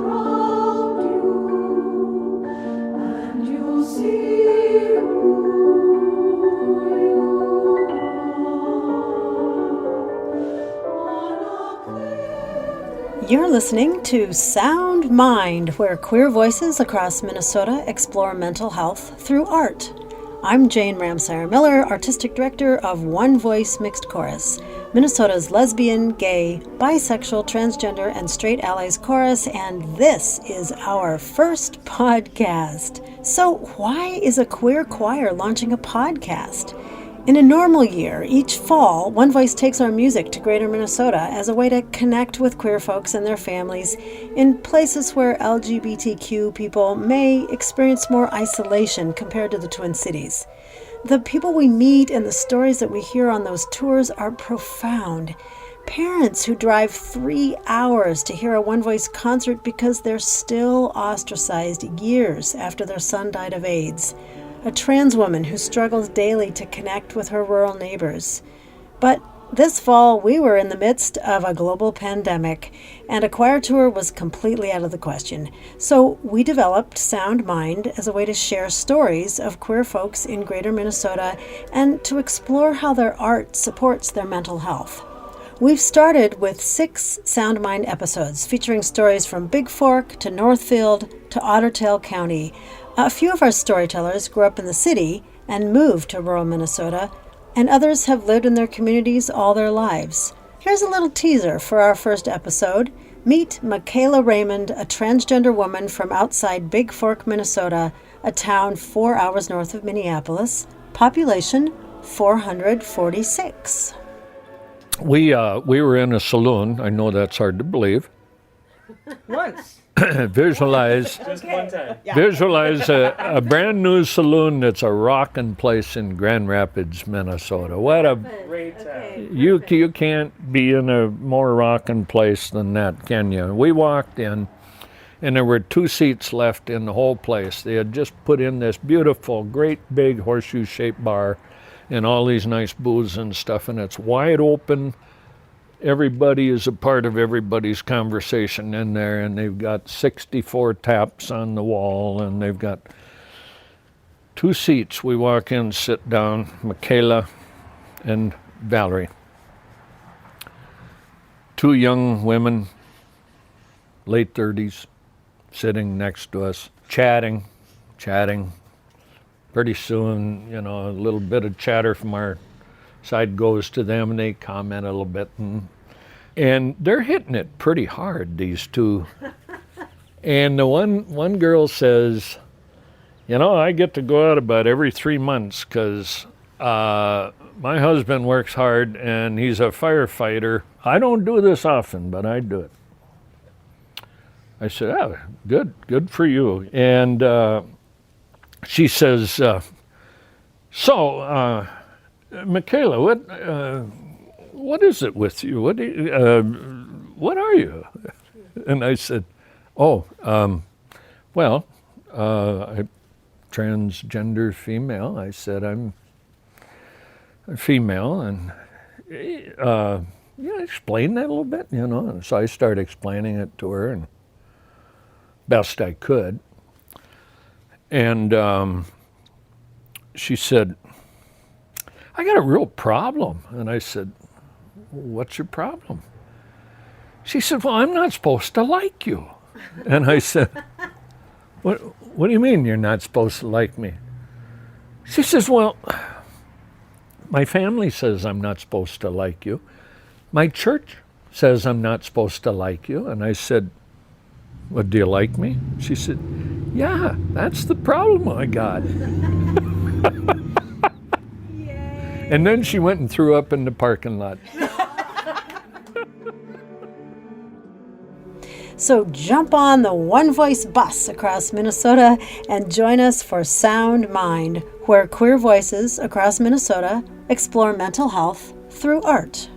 around you, and you'll see who you are. You're listening to Sound Mind, where queer voices across Minnesota explore mental health through art. I'm Jane Ramseyer Miller, Artistic Director of One Voice Mixed Chorus, Minnesota's lesbian, gay, bisexual, transgender, and straight allies chorus, and this is our first podcast. So why is a queer choir launching a podcast? In a normal year, each fall, One Voice takes our music to Greater Minnesota as a way to connect with queer folks and their families in places where LGBTQ people may experience more isolation compared to the Twin Cities. The people we meet and the stories that we hear on those tours are profound. Parents who drive 3 hours to hear a One Voice concert because they're still ostracized years after their son died of AIDS. A trans woman who struggles daily to connect with her rural neighbors. But this fall, we were in the midst of a global pandemic, and a choir tour was completely out of the question. So we developed Sound Mind as a way to share stories of queer folks in Greater Minnesota and to explore how their art supports their mental health. We've started with 6 Sound Mind episodes featuring stories from Big Fork to Northfield to Otter Tail County. A few of our storytellers grew up in the city and moved to rural Minnesota, and others have lived in their communities all their lives. Here's a little teaser for our first episode. Meet Michaela Raymond, a transgender woman from outside Big Fork, Minnesota, a town 4 hours north of Minneapolis, population 446. We were in a saloon. I know that's hard to believe. Once. Visualize Just one time. Yeah. visualize a brand new saloon that's a rockin' place in Grand Rapids, Minnesota. What a Great time. you can't be in a more rockin' place than that, can you? We walked in, and there were 2 seats left in the whole place. They had just put in this beautiful, great big horseshoe-shaped bar, and all these nice booths and stuff, and it's wide open. Everybody is a part of everybody's conversation in there, and they've got 64 taps on the wall, and they've got 2 seats. We walk in, sit down, Michaela and Valerie. 2 young women, late 30s, sitting next to us, chatting. Pretty soon, a little bit of chatter from our side goes to them, and they comment a little bit, and they're hitting it pretty hard, these 2. And the one girl says, I get to go out about every 3 months because my husband works hard and he's a firefighter. I don't do this often, but I do it. I said, good for you. And she says, Michaela, what is it with you? What are you? And I said, I'm transgender female. I said, I'm a female, and explain that a little bit, And so I started explaining it to her, and best I could. And she said, I got a real problem. And I said, what's your problem? She said, well, I'm not supposed to like you. And I said, what do you mean you're not supposed to like me? She says, well, my family says I'm not supposed to like you. My church says I'm not supposed to like you. And I said, well, do you like me? She said, yeah, that's the problem I got. And then she went and threw up in the parking lot. So jump on the One Voice bus across Minnesota and join us for Sound Mind, where queer voices across Minnesota explore mental health through art.